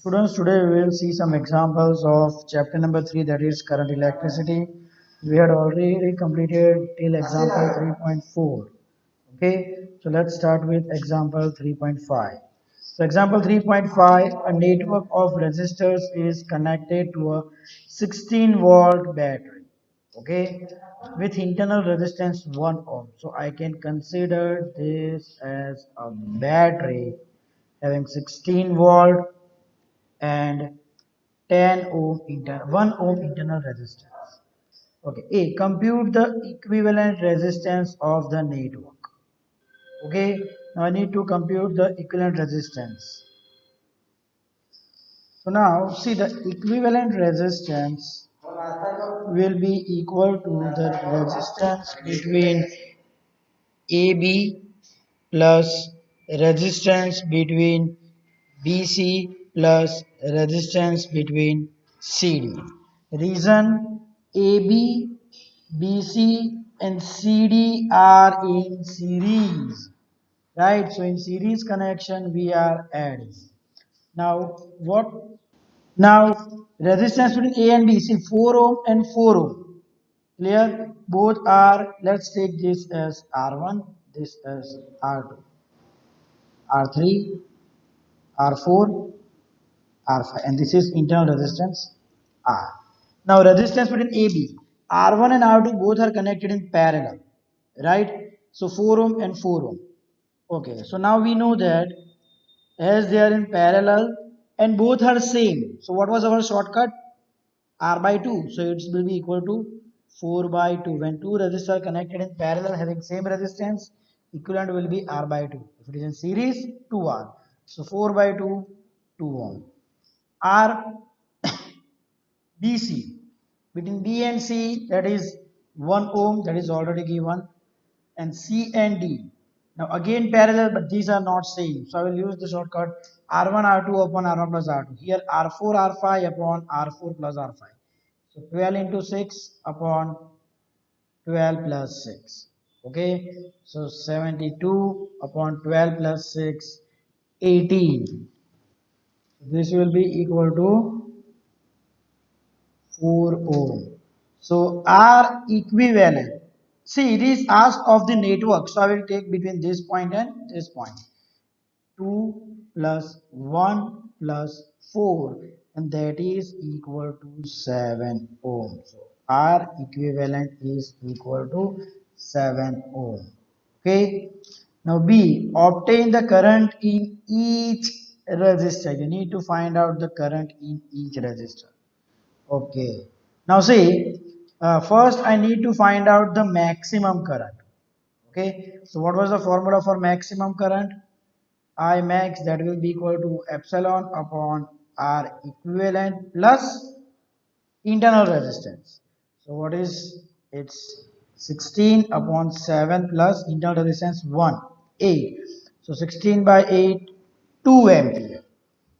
Students, today we will see some examples of chapter number 3, that is current electricity. We had already completed till example 3.4. Okay, so let's start with example 3.5. So example 3.5, a network of resistors is connected to a 16-volt battery. Okay, with internal resistance 1 ohm. So I can consider this as a battery having 16 volt and 10 ohm 1 ohm internal resistance. Okay, A, compute the equivalent resistance of the network. Okay, now I need to compute the equivalent resistance. So now see, the equivalent resistance will be equal to the resistance between AB plus resistance between BC plus resistance between CD. Reason AB, BC and CD are in series, right? So in series connection we are adding. Now what? Now resistance between A and B, see 4 ohm and 4 ohm. Clear? Both are, let's take this as R1, this as R2, R3, R4, R5, and this is internal resistance R. Now resistance between AB, R1 and R2 both are connected in parallel, right? So 4 ohm and 4 ohm. Okay, so now we know that as they are in parallel and both are same. So what was our shortcut? R by 2. So it will be equal to 4 by 2. When two resistors are connected in parallel having same resistance, equivalent will be R by 2. If it is in series, 2R. So 4 by 2, 2 ohm. R BC. Between B and C, that is 1 ohm, that is already given. And C and D. Now again parallel, but these are not same. So I will use the shortcut R1 R2 upon R1 plus R2. Here R4 R5 upon R4 plus R5. So 12 into 6 upon 12 plus 6. Okay. So 72 upon 12 plus 6, 18. This will be equal to 4 ohm. So R equivalent. See, it is asked of the network. So I will take between this point and this point. 2 plus 1 plus 4, and that is equal to 7 ohm. So R equivalent is equal to 7 ohm. Okay. Now B, obtain the current in each resistor. You need to find out the current in each resistor. Okay. Now see, first I need to find out the maximum current. Okay. So what was the formula for maximum current? I max, that will be equal to epsilon upon R equivalent plus internal resistance. So what is, it's 16 upon 7 plus internal resistance 1, 8. So 16 by 8, 2 ampere.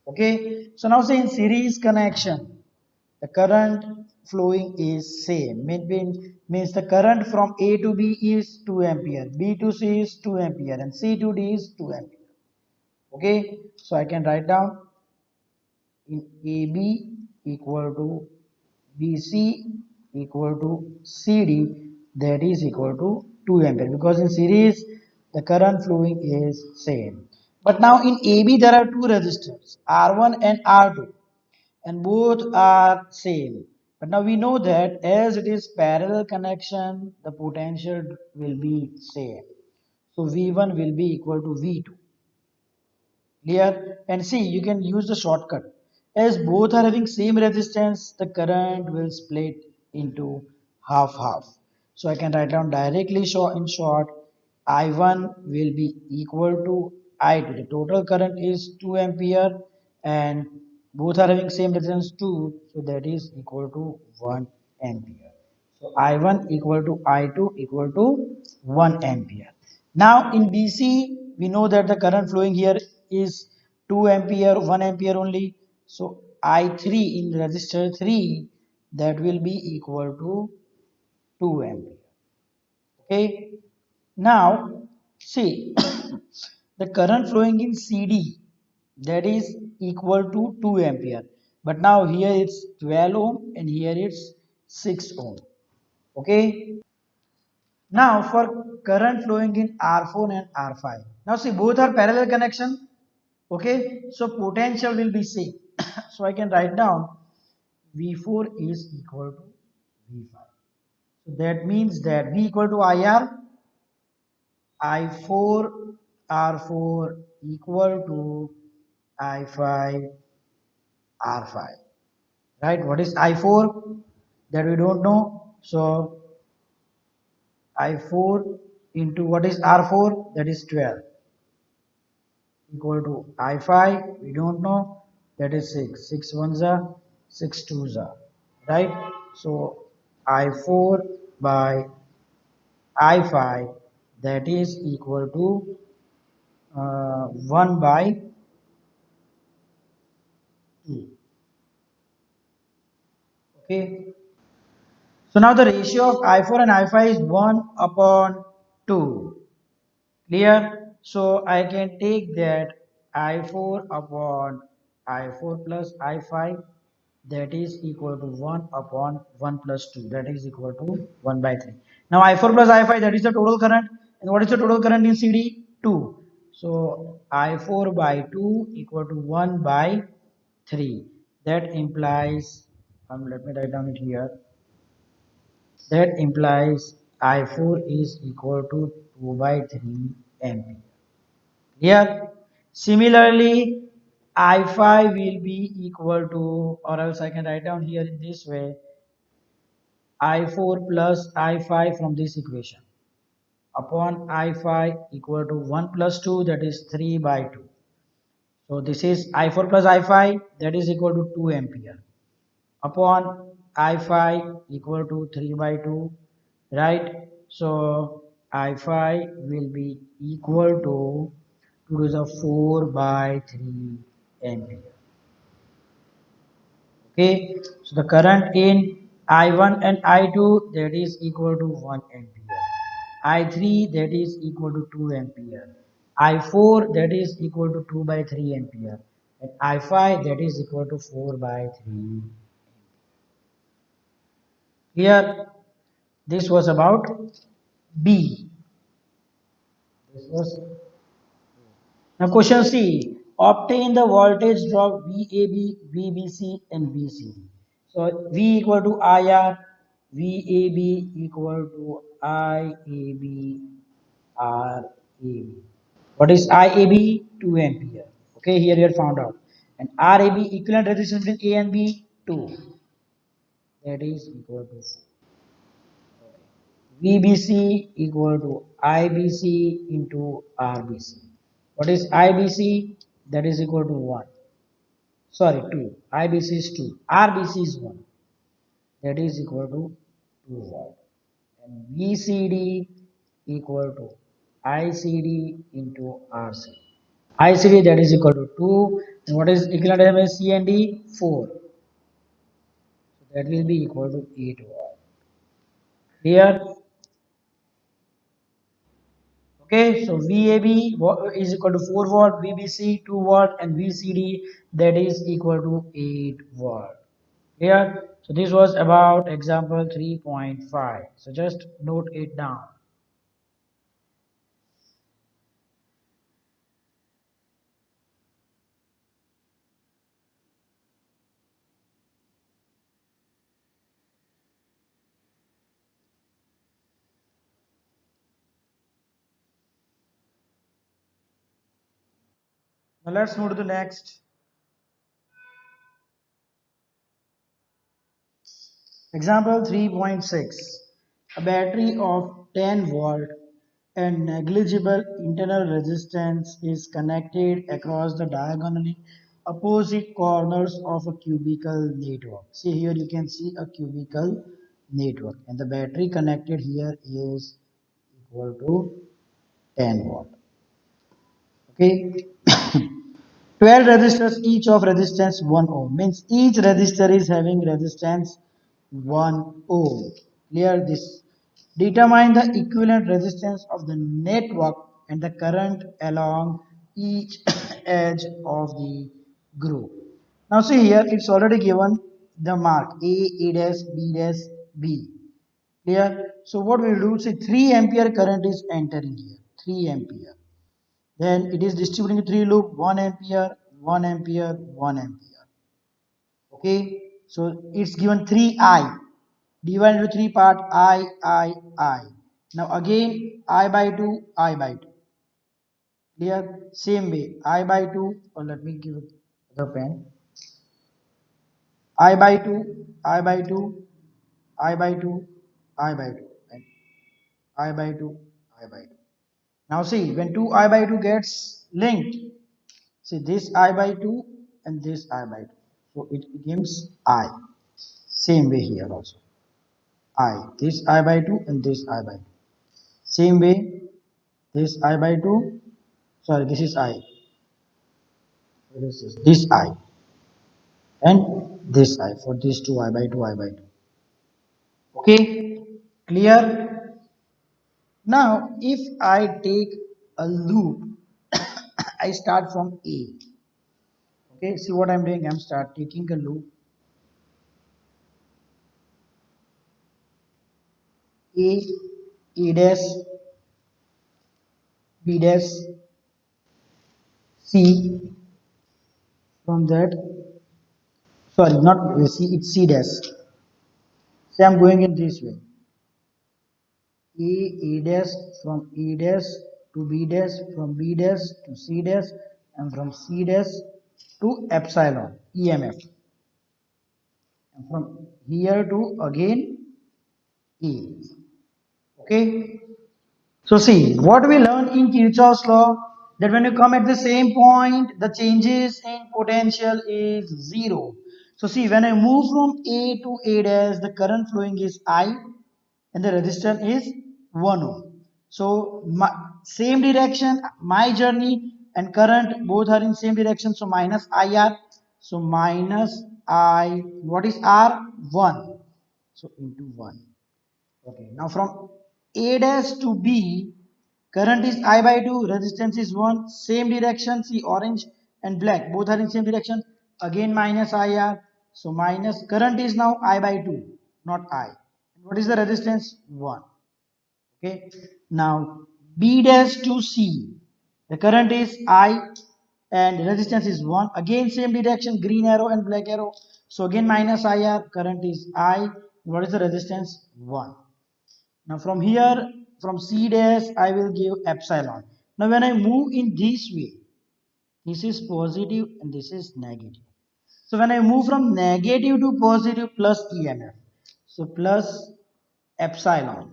Okay. So now say in series connection, the current flowing is same. Means the current from A to B is 2 ampere, B to C is 2 ampere, and C to D is 2 ampere. Okay, so I can write down in AB equal to BC equal to CD, that is equal to 2 ampere, because in series the current flowing is same. But now in AB there are two resistors R1 and R2, and both are same. But now we know that as it is parallel connection, the potential will be same. So V1 will be equal to V2. Clear? And see, you can use the shortcut. As both are having same resistance, the current will split into half half. So I can write down directly in short, I1 will be equal to I2. The total current is 2 ampere and both are having same resistance 2. So that is equal to 1 ampere. So I1 equal to I2 equal to 1 ampere. Now in BC, we know that the current flowing here is 2 ampere, 1 ampere only. So I3 in resistor 3, that will be equal to 2 ampere. Okay. Now see, the current flowing in CD, that is equal to 2 ampere. But now here it's 12 ohm and here it's 6 ohm. Okay. Now for current flowing in R4 and R5. Now see both are parallel connection. Okay. So potential will be same. So I can write down V4 is equal to V5. So that means that V equal to IR, I4 R4 equal to I5 R5. Right? What is I4? That we don't know. So I4 into what is R4? That is 12 equal to I5. We don't know. That is 6. 6 ones are 6 twos are. Right? So I4 by I5, that is equal to 1 by 2. Okay. So now the ratio of I4 and I5 is 1 upon 2. Clear? So I can take that I4 upon I4 plus I5, that is equal to 1 upon 1 plus 2, that is equal to 1 by 3. Now I4 plus I5, that is the total current. And what is the total current in CD? 2. So I4 by 2 equal to 1 by 3. That implies, let me write down it here. That implies I4 is equal to 2 by 3 ampere. Here, similarly, I5 will be equal to, or else I can write down here in this way, I4 plus I5 from this equation upon I5 equal to 1 plus 2, that is 3 by 2. So this is I4 plus I5, that is equal to 2 ampere upon I5 equal to 3 by 2, right? So I5 will be equal to 2 to the 4 by 3 ampere. Okay, so the current in I1 and I2, that is equal to 1 ampere. I3, that is equal to 2 ampere. I4, that is equal to 2 by 3 ampere. And I5, that is equal to 4 by 3. Here, this was about B. This was now question C. Obtain the voltage drop VAB, VBC, and VCD. So V equal to IR, VAB equal to IAB, RAB. What is IAB? 2 ampere. Okay, here you have found out. And RAB equivalent resistance between A and B, 2. That is equal to 4. VBC equal to IBC into RBC. What is IBC? That is equal to 1. Sorry, 2. IBC is 2. RBC is 1. That is equal to 2 volt. And VCD equal to ICD into RC. ICD, that is equal to 2. And what is equivalent of C and D? 4. So that will be equal to 8 volt. Here, okay, so VAB is equal to 4 watt, VBC 2 watt, and VCD, that is equal to 8 watt. Clear? So this was about example 3.5. So just note it down. Now let's move to the next. Example 3.6. A battery of 10 volt and negligible internal resistance is connected across the diagonally opposite corners of a cubical network. See here you can see a cubical network and the battery connected here is equal to 10 watt. Okay. 12 resistors each of resistance 1 ohm means each resistor is having resistance 1 ohm. Clear this? Determine the equivalent resistance of the network and the current along each edge of the group. Now see here, it's already given the mark A, A dash, B dash, B. Clear? So what we will do, say 3 ampere current is entering here, 3 ampere. Then it is distributing 3 loop, 1 ampere, 1 ampere, 1 ampere. Okay, so it's given 3I, divided into 3 part, I. Now again, I by 2, I by 2. Clear? Same way, I by 2, or let me give it the pen. I by 2, I by 2, I by 2, I by 2, and I by 2, I by 2. Now see, when 2I by 2 gets linked, see this I by 2 and this I by 2. So it becomes I. Same way here also. I. This I by 2 and this I by 2. Same way, this I by 2. Sorry, this is I. This I. And this I. For these two I by 2, I by 2. Okay? Clear? Now, if I take a loop, I start from A. Okay, see what I'm doing? I'm start taking a loop A, A dash, B dash, C. From that, sorry, not C, it's C dash. So I'm going in this way. A dash, from A dash to B dash, from B dash to C dash, and from C dash to epsilon, EMF. And from here to again A. Okay. So see, what we learn in Kirchhoff's law, that when you come at the same point, the changes in potential is zero. So see, when I move from A to A dash, the current flowing is I and the resistance is 1 ohm. So same direction, my journey and current both are in same direction. So minus IR. So minus I, what is R? 1. So into 1. Okay, now from A dash to B, current is I by 2, resistance is 1, same direction, see orange and black, both are in same direction, again minus IR, so minus, current is now I by 2, not I. What is the resistance? 1. Okay, now B dash to C, the current is I and resistance is 1, again same direction, green arrow and black arrow, so again minus IR, current is I, what is the resistance? 1. Now from here, from C dash, I will give epsilon. Now when I move in this way, this is positive and this is negative. So when I move from negative to positive, plus EMF. So plus epsilon,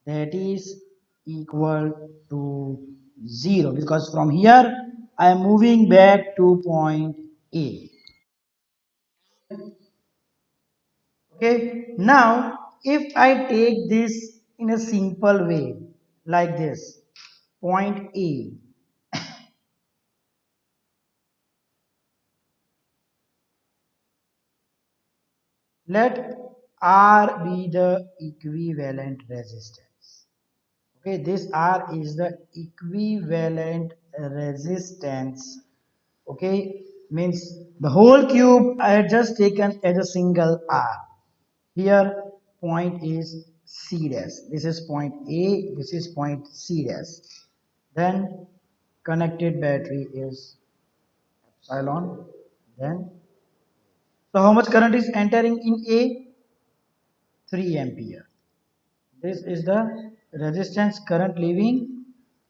that is equal to 0, because from here I am moving back to point A. Okay, now if I take this in a simple way, like this, point A, let R be the equivalent resistance. Okay, this R is the equivalent resistance. Okay, means the whole cube I had just taken as a single R. Here point is C dash. This is point A, this is point C dash. Then connected battery is epsilon. Then, so how much current is entering in A? 3 ampere. This is the resistance current leaving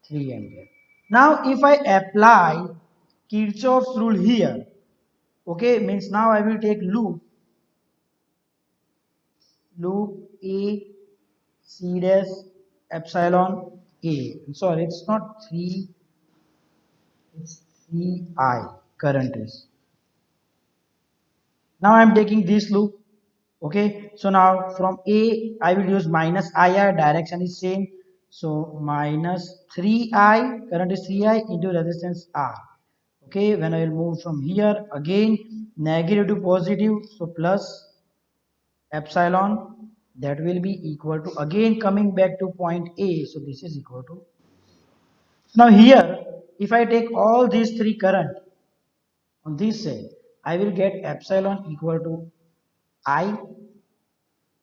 3 ampere. Now if I apply Kirchhoff's rule here, okay, means now I will take loop A C dash epsilon A. Sorry, it's not 3, it's 3I current is. Now I am taking this loop. Okay, so now from A I will use minus IR, direction is same. So minus 3I, current is 3I into resistance R. Okay, when I will move from here again negative to positive, so plus epsilon, that will be equal to, again coming back to point A, so this is equal to. Now here if I take all these three current on this side, I will get epsilon equal to I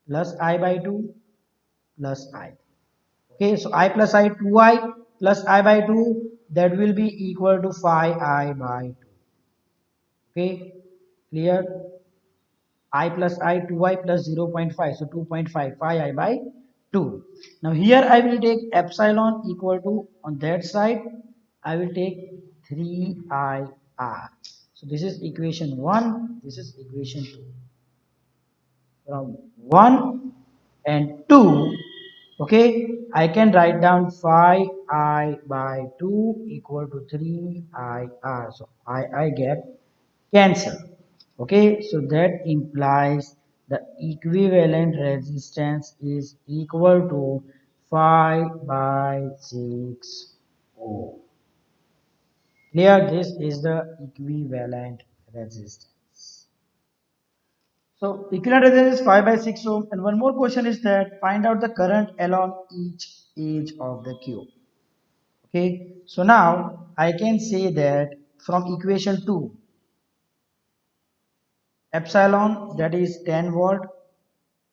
plus I by 2 plus I. Okay, so I plus I 2I plus I by 2, that will be equal to 5I by 2. Okay, clear? I plus I 2I plus 0.5, so 2.5 5I by 2. Now here I will take epsilon equal to, on that side I will take 3IR. So this is equation 1, this is equation 2. From 1 and 2, okay, I can write down 5I by 2 equal to 3IR. So I get cancel. Okay, so that implies the equivalent resistance is equal to 5 by 6 ohm. Clear? This is the equivalent resistance. So equivalent resistance is 5 by 6 ohm. And one more question is that find out the current along each edge of the cube. Okay, so now I can say that from equation 2, epsilon, that is 10 volt,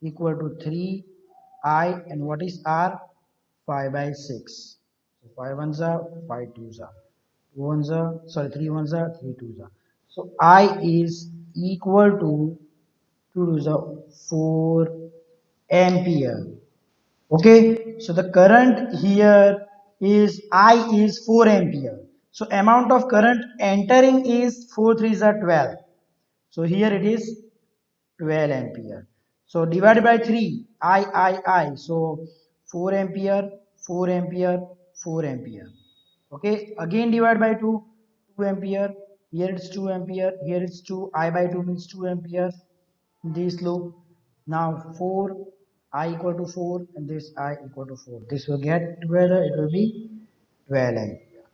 equal to 3 I, and what is R? 5 by 6. So 5 ones are 5 twos are 2 ones are, sorry, 3 ones are 3 twos are. So I is equal to 2 twos are 4 ampere. Okay, so the current here is I is 4 ampere. So amount of current entering is 4 threes are 12. So here it is 12 ampere. So divided by 3, I. So 4 ampere, 4 ampere, 4 ampere. Okay, again divide by 2, 2 ampere. Here it's 2 ampere, here it's 2, I by 2 means 2 ampere. This loop. Now 4, I equal to 4, and this I equal to 4. This will get together, it will be 12 ampere.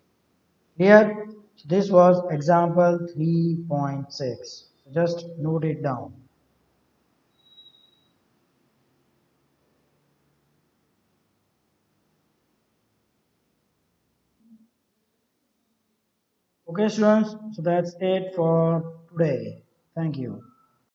Here, this was example 3.6. Just note it down. Okay, students, so that's it for today. Thank you.